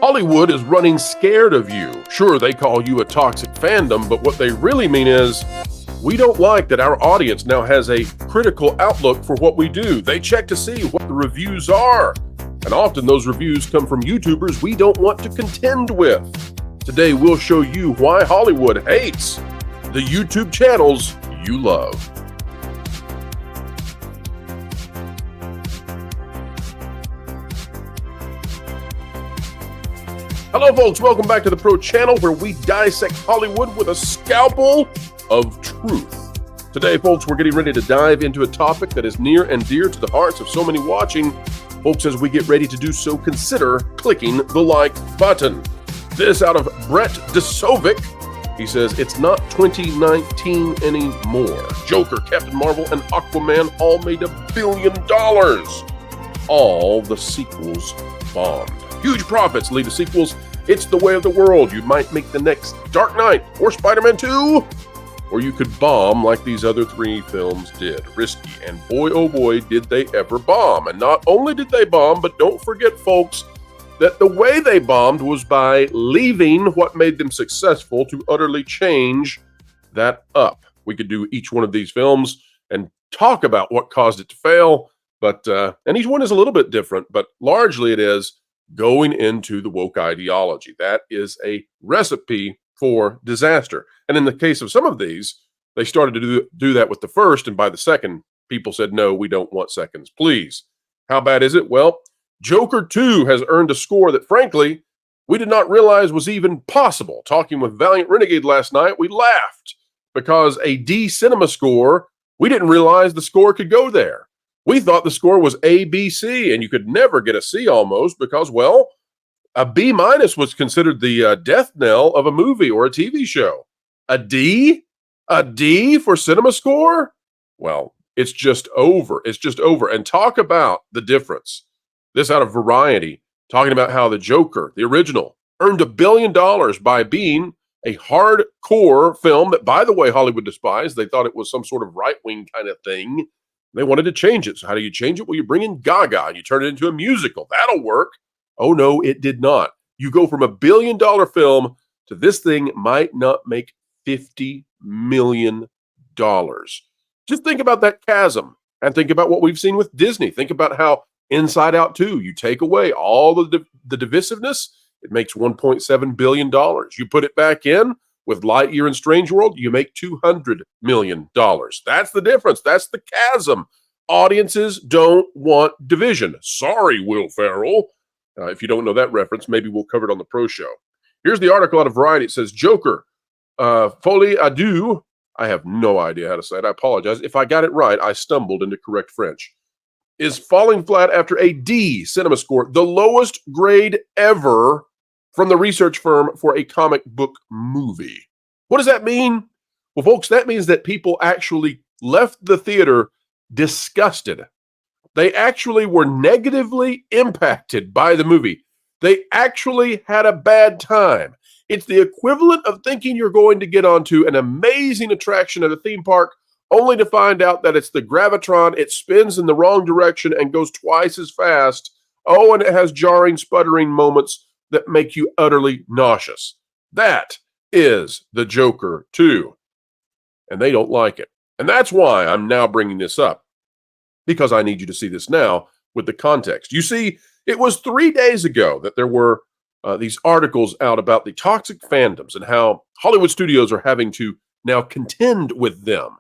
Hollywood is running scared of you. Sure, they call you a toxic fandom, but what they really mean is, we don't like that our audience now has a critical outlook for what we do. They check to see what the reviews are. And often those reviews come from YouTubers we don't want to contend with. Today we'll show you why Hollywood hates the YouTube channels you love. Hello folks, welcome back to the Pro Channel where we dissect Hollywood with a scalpel of truth. Today folks, we're getting ready to dive into a topic that is near and dear to the hearts of so many watching. Folks, as we get ready to do so, consider clicking the like button. This out of Brett Dasovic. He says, it's not 2019 anymore. Joker, Captain Marvel, and Aquaman all made $1 billion. All the sequels bombed. Huge profits lead to sequels. It's the way of the world. You might make the next Dark Knight or Spider-Man 2, or you could bomb like these other three films did. Risky, and boy, oh boy, did they ever bomb. And not only did they bomb, but don't forget, folks, that the way they bombed was by leaving what made them successful to utterly change that up. We could do each one of these films and talk about what caused it to fail, but and each one is a little bit different, but largely it is going into the woke ideology. That is a recipe for disaster. And in the case of some of these, they started to do that with the first, and by the second, people said, no, we don't want seconds, please. How bad is it? Well, Joker 2 has earned a score that, frankly, we did not realize was even possible. Talking with Valiant Renegade last night, we laughed because a D cinema score, we didn't realize the score could go there. We thought the score was A, B, C, and you could never get a C almost because, well, a B minus was considered the death knell of a movie or a TV show. A D? A D for cinema score? Well, it's just over. It's just over. And talk about the difference. This out of Variety, talking about how the Joker, the original, earned $1 billion by being a hardcore film that, by the way, Hollywood despised. They thought it was some sort of right-wing kind of thing. They wanted to change it. So how do you change it? Well, you bring in Gaga and you turn it into a musical. That'll work. Oh, no, it did not. You go from $1 billion film to this thing might not make $50 million. Just think about that chasm and think about what we've seen with Disney. Think about how Inside Out 2, you take away all the divisiveness, it makes $1.7 billion. You put it back in with Lightyear and Strange World, you make $200 million. That's the difference. That's the chasm. Audiences don't want division. Sorry, Will Ferrell. If you don't know that reference, maybe we'll cover it on the Pro Show. Here's the article out of Variety. It says, Joker, folie à deux. I have no idea how to say it. I apologize. If I got it right, I stumbled into correct French. Is falling flat after a D cinema score, the lowest grade ever from the research firm for a comic book movie. What does that mean? Well, folks, that means that people actually left the theater disgusted. They actually were negatively impacted by the movie. They actually had a bad time. It's the equivalent of thinking you're going to get onto an amazing attraction at a theme park only to find out that it's the Gravitron, it spins in the wrong direction and goes twice as fast. Oh, and it has jarring, sputtering moments that make you utterly nauseous. That is the Joker 2. And they don't like it. And that's why I'm now bringing this up, because I need you to see this now with the context. You see, it was 3 days ago that there were these articles out about the toxic fandoms and how Hollywood studios are having to now contend with them.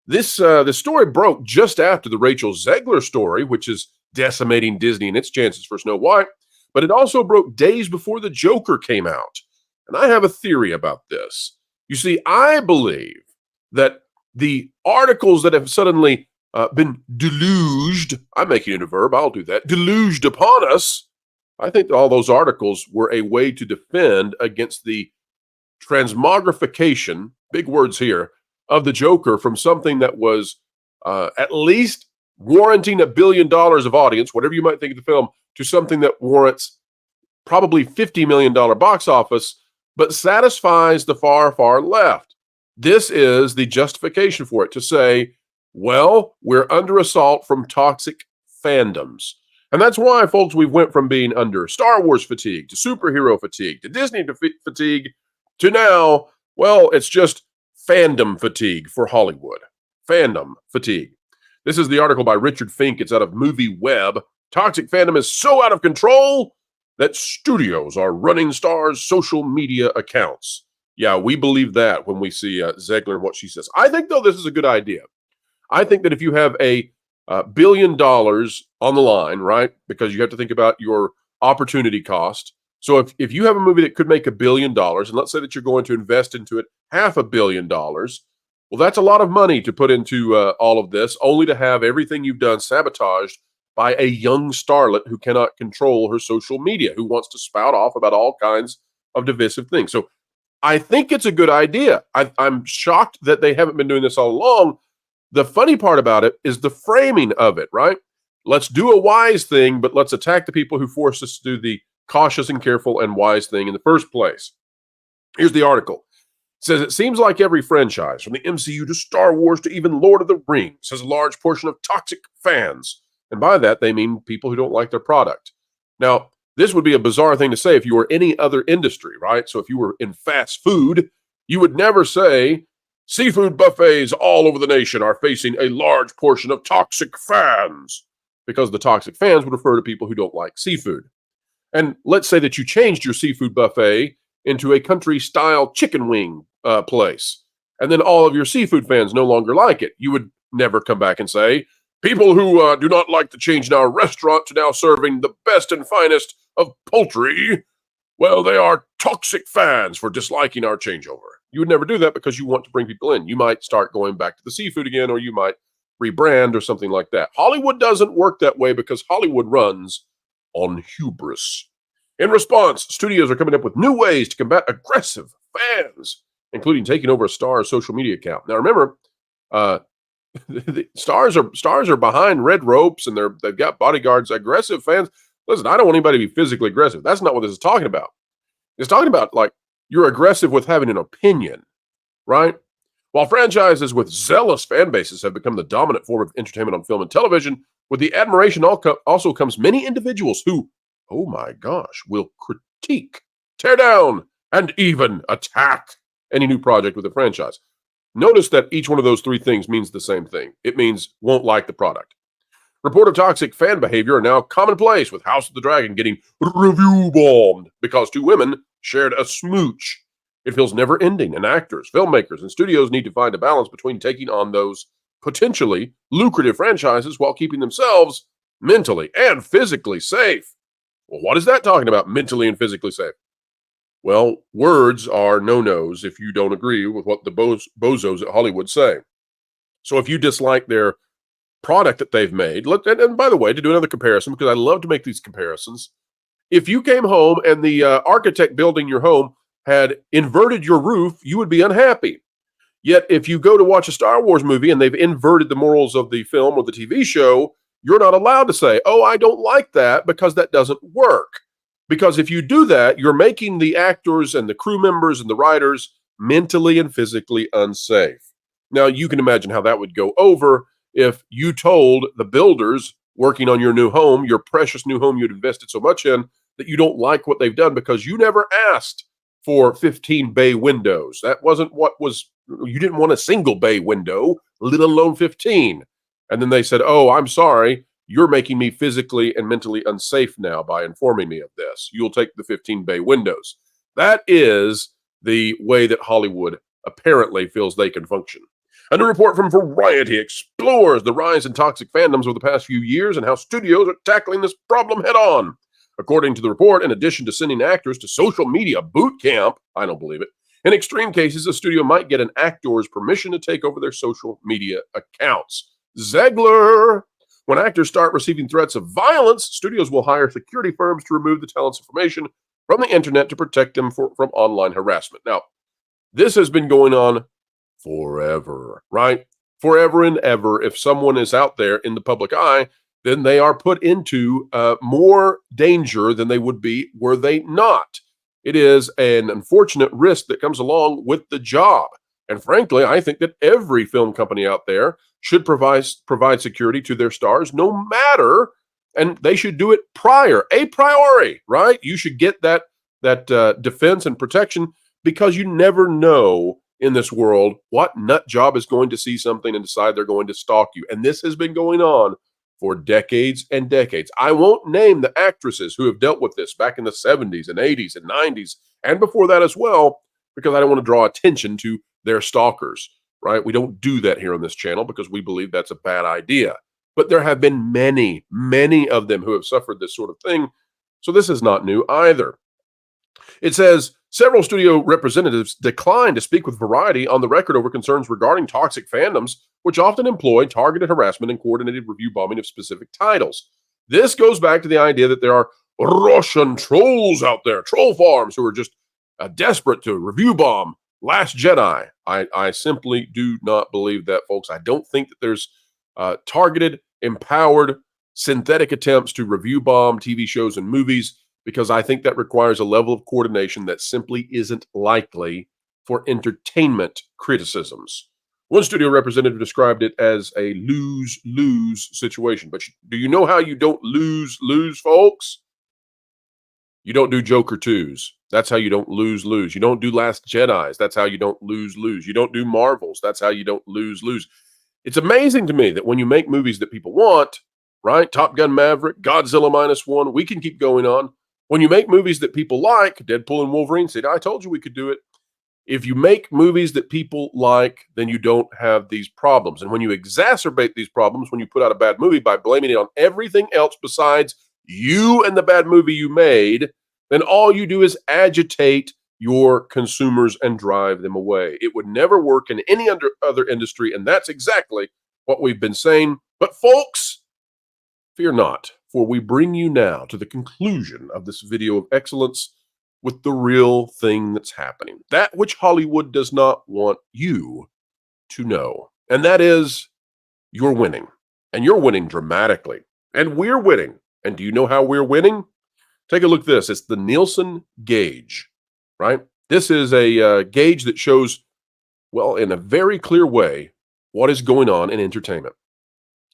This story broke just after the Rachel Zegler story, which is decimating Disney and its chances for Snow White, but it also broke days before the Joker came out. And I have a theory about this. You see, I believe that the articles that have suddenly been deluged, I'm making it a verb, I'll do that, deluged upon us, I think that all those articles were a way to defend against the transmogrification, big words here, of the Joker from something that was at least warranting $1 billion of audience, whatever you might think of the film, to something that warrants probably $50 million box office, but satisfies the far, far left. This is the justification for it, to say, well, we're under assault from toxic fandoms. And that's why, folks, we went from being under Star Wars fatigue to superhero fatigue to Disney fatigue to now, well, it's just fandom fatigue for Hollywood. Fandom fatigue. This is the article by Richard Fink. It's out of Movie Web. Toxic fandom is so out of control that studios are running stars' social media accounts. Yeah, we believe that when we see Zegler and what she says. I think, though, this is a good idea. I think that if you have a $1 billion on the line, right? Because you have to think about your opportunity cost. So if you have a movie that could make $1 billion, and let's say that you're going to invest into it $500 million, well, that's a lot of money to put into all of this, only to have everything you've done sabotaged by a young starlet who cannot control her social media, who wants to spout off about all kinds of divisive things. So I think it's a good idea. I'm shocked that they haven't been doing this all along. The funny part about it is the framing of it, right? Let's do a wise thing, but let's attack the people who forced us to do the cautious and careful and wise thing in the first place. Here's the article. It says, it seems like every franchise, from the MCU to Star Wars to even Lord of the Rings, has a large portion of toxic fans. And by that, they mean people who don't like their product. Now, this would be a bizarre thing to say if you were any other industry, right? So if you were in fast food, you would never say, seafood buffets all over the nation are facing a large portion of toxic fans, because the toxic fans would refer to people who don't like seafood. And let's say that you changed your seafood buffet into a country-style chicken wing place, and then all of your seafood fans no longer like it. You would never come back and say, people who do not like the change in our restaurant to now serving the best and finest of poultry, well, they are toxic fans for disliking our changeover. You would never do that because you want to bring people in. You might start going back to the seafood again, or you might rebrand or something like that. Hollywood doesn't work that way because Hollywood runs on hubris. In response, studios are coming up with new ways to combat aggressive fans, including taking over a star's social media account. Now, remember, the stars are behind red ropes, and they've got bodyguards. Aggressive fans. Listen, I don't want anybody to be physically aggressive. That's not what this is talking about. It's talking about, like, you're aggressive with having an opinion, right? While franchises with zealous fan bases have become the dominant form of entertainment on film and television, with the admiration also comes many individuals who, oh my gosh, will critique, tear down, and even attack any new project with a franchise. Notice that each one of those three things means the same thing. It means won't like the product. Report of toxic fan behavior are now commonplace, with House of the Dragon getting review bombed because two women shared a smooch. It feels never ending, and actors, filmmakers, and studios need to find a balance between taking on those potentially lucrative franchises while keeping themselves mentally and physically safe. Well, what is that talking about, mentally and physically safe? Well, words are no-nos if you don't agree with what the bozos at Hollywood say. So if you dislike their product that they've made, and by the way, to do another comparison, because I love to make these comparisons, if you came home and the architect building your home had inverted your roof, you would be unhappy. Yet if you go to watch a Star Wars movie and they've inverted the morals of the film or the TV show, you're not allowed to say, oh, I don't like that, because that doesn't work. Because if you do that, you're making the actors and the crew members and the writers mentally and physically unsafe. Now, you can imagine how that would go over if you told the builders working on your new home, your precious new home you'd invested so much in, that you don't like what they've done because you never asked for 15 bay windows. That wasn't you didn't want a single bay window, let alone 15. And then they said, oh, I'm sorry, you're making me physically and mentally unsafe now by informing me of this. You'll take the 15 bay windows. That is the way that Hollywood apparently feels they can function. A new report from Variety explores the rise in toxic fandoms over the past few years and how studios are tackling this problem head on. According to the report, in addition to sending actors to social media boot camp, I don't believe it, in extreme cases, a studio might get an actor's permission to take over their social media accounts. Zegler! When actors start receiving threats of violence, studios will hire security firms to remove the talent's information from the internet to protect them from online harassment. Now, this has been going on forever, right? Forever and ever. If someone is out there in the public eye, then they are put into more danger than they would be were they not. It is an unfortunate risk that comes along with the job. And frankly, I think that every film company out there should provide security to their stars, no matter And they should do it a priori, right? You should get that defense and protection, because you never know in this world what nut job is going to see something and decide they're going to stalk you. And this has been going on for decades and decades. I won't name the actresses who have dealt with this back in the 70s and 80s and 90s and before that as well, because I don't want to draw attention to their stalkers, right? We don't do that here on this channel because we believe that's a bad idea. But there have been many, many of them who have suffered this sort of thing. So this is not new either. It says, several studio representatives declined to speak with Variety on the record over concerns regarding toxic fandoms, which often employ targeted harassment and coordinated review bombing of specific titles. This goes back to the idea that there are Russian trolls out there, troll farms, who are just desperate to review bomb Last Jedi. I simply do not believe that, folks. I don't think that there's targeted, empowered, synthetic attempts to review bomb TV shows and movies, because I think that requires a level of coordination that simply isn't likely for entertainment criticisms. One studio representative described it as a lose-lose situation. But do you know how you don't lose-lose, folks? You don't do Joker 2s. That's how you don't lose-lose. You don't do Last Jedis. That's how you don't lose-lose. You don't do Marvels. That's how you don't lose-lose. It's amazing to me that when you make movies that people want, right? Top Gun Maverick, Godzilla -1, we can keep going on. When you make movies that people like, Deadpool and Wolverine, said, I told you we could do it. If you make movies that people like, then you don't have these problems. And when you exacerbate these problems, when you put out a bad movie by blaming it on everything else besides you and the bad movie you made, then all you do is agitate your consumers and drive them away. It would never work in any other industry, and that's exactly what we've been saying. But folks, fear not, for we bring you now to the conclusion of this video of excellence with the real thing that's happening, that which Hollywood does not want you to know. And that is, you're winning, and you're winning dramatically, and we're winning. And do you know how we're winning? Take a look at this. It's the Nielsen gauge, right? This is a gauge that shows, well, in a very clear way, what is going on in entertainment.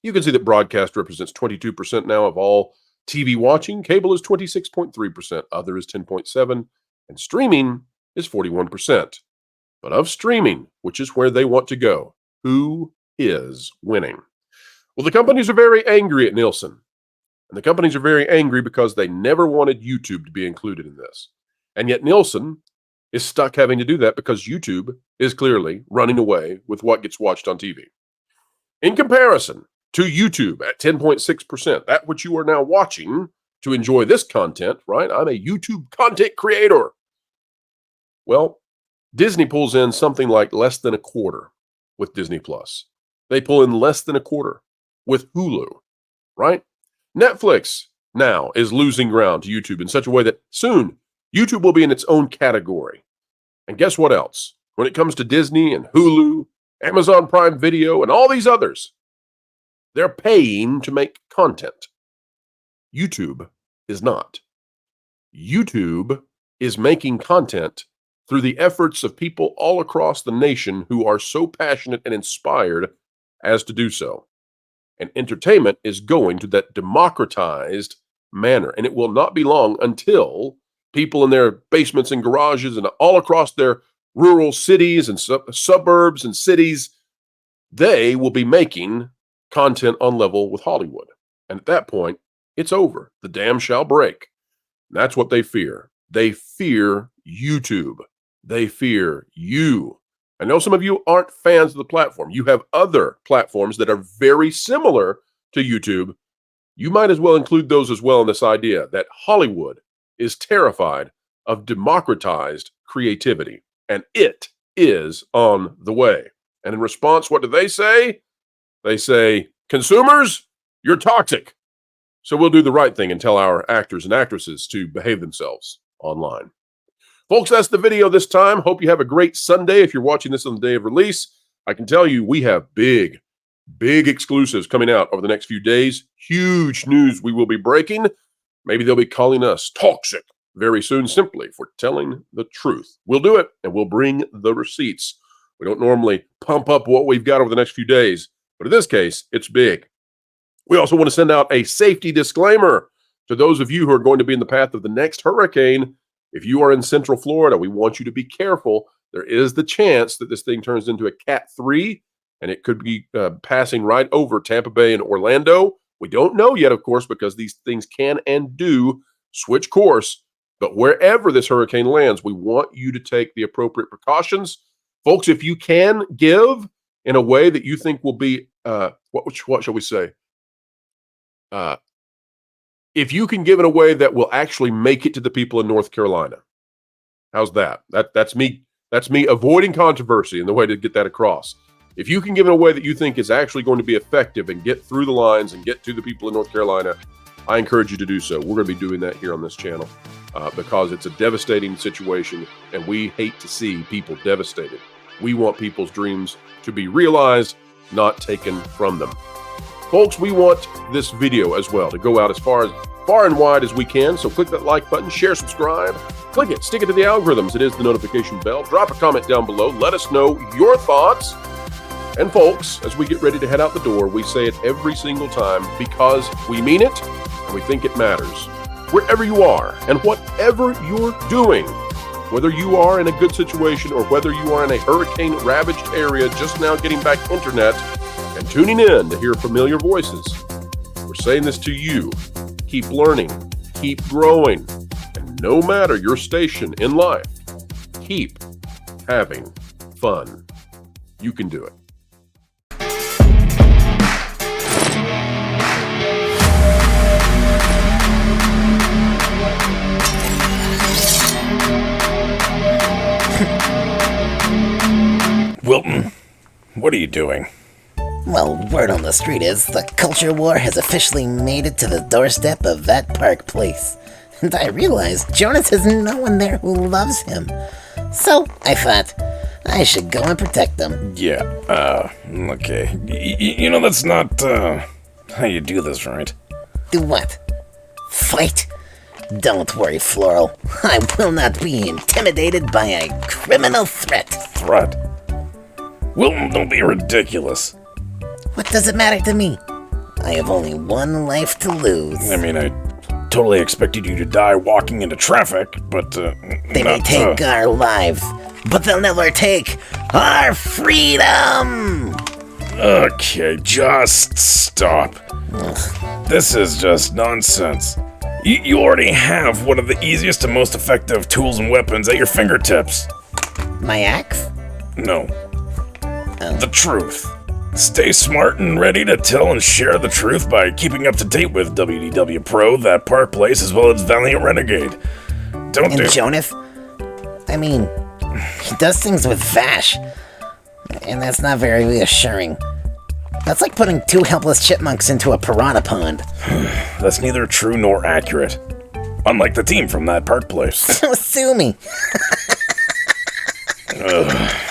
You can see that broadcast represents 22% now of all TV watching. Cable is 26.3%. Other is 10.7%. And streaming is 41%. But of streaming, which is where they want to go, who is winning? Well, the companies are very angry at Nielsen. And the companies are very angry because they never wanted YouTube to be included in this. And yet Nielsen is stuck having to do that because YouTube is clearly running away with what gets watched on TV. In comparison to YouTube at 10.6%, that which you are now watching to enjoy this content, right? I'm a YouTube content creator. Well, Disney pulls in something like less than a quarter with Disney Plus. They pull in less than a quarter with Hulu, right? Netflix now is losing ground to YouTube in such a way that soon YouTube will be in its own category. And guess what else? When it comes to Disney and Hulu, Amazon Prime Video, and all these others, they're paying to make content. YouTube is not. YouTube is making content through the efforts of people all across the nation who are so passionate and inspired as to do so. And entertainment is going to that democratized manner. And it will not be long until people in their basements and garages and all across their rural cities and suburbs and cities, they will be making content on level with Hollywood. And at that point, it's over. The dam shall break. And that's what they fear. They fear YouTube. They fear you. I know some of you aren't fans of the platform. You have other platforms that are very similar to YouTube. You might as well include those as well in this idea that Hollywood is terrified of democratized creativity, and it is on the way. And in response, what do they say? They say, consumers, you're toxic. So we'll do the right thing and tell our actors and actresses to behave themselves online. Folks, that's the video this time. Hope you have a great Sunday. If you're watching this on the day of release, I can tell you we have big exclusives coming out over the next few days. Huge news we will be breaking. Maybe they'll be calling us toxic very soon simply for telling the truth. We'll do it, and we'll bring the receipts. We don't normally pump up what we've got over the next few days, but in this case, it's big. We also want to send out a safety disclaimer to those of you who are going to be in the path of the next hurricane. If you are in Central Florida, we want you to be careful. There is the chance that this thing turns into a Cat 3, and it could be passing right over Tampa Bay and Orlando. We don't know yet, of course, because these things can and do switch course. But wherever this hurricane lands, we want you to take the appropriate precautions. Folks, if you can give in a way that you think will be, what shall we say? If you can give in a way that will actually make it to the people in North Carolina, how's that? That's me avoiding controversy in the way to get that across. If you can give in a way that you think is actually going to be effective and get through the lines and get to the people in North Carolina, I encourage you to do so. We're going to be doing that here on this channel because it's a devastating situation, and we hate to see people devastated. We want people's dreams to be realized, not taken from them. Folks, we want this video as well to go out as far and wide as we can. So click that like button, share, subscribe, click it, stick it to the algorithms. It is the notification bell. Drop a comment down below. Let us know your thoughts. And folks, as we get ready to head out the door, we say it every single time because we mean it and we think it matters. Wherever you are and whatever you're doing, whether you are in a good situation or whether you are in a hurricane-ravaged area just now getting back internet and tuning in to hear familiar voices, we're saying this to you. Keep learning, keep growing, and no matter your station in life, keep having fun. You can do it. Wilton, what are you doing? Well, word on the street is the culture war has officially made it to the doorstep of that park place. And I realized Jonas has no one there who loves him. So I thought I should go and protect them. Yeah, okay. You know, that's not, how you do this, right? Do what? Fight? Don't worry, Floral. I will not be intimidated by a criminal threat. Threat? Wilton, don't be ridiculous. What does it matter to me? I have only one life to lose. I mean, I totally expected you to die walking into traffic, but, They may take our lives, but they'll never take our freedom! Okay, just stop. This is just nonsense. You already have one of the easiest and most effective tools and weapons at your fingertips. My axe? No. The truth. Stay smart and ready to tell and share the truth by keeping up to date with WDW Pro, That Park Place, as well as Valiant Renegade. And Jonas? I mean, he does things with Vash, and that's not very reassuring. That's like putting two helpless chipmunks into a piranha pond. That's neither true nor accurate. Unlike the team from That Park Place. Sue me. Ugh.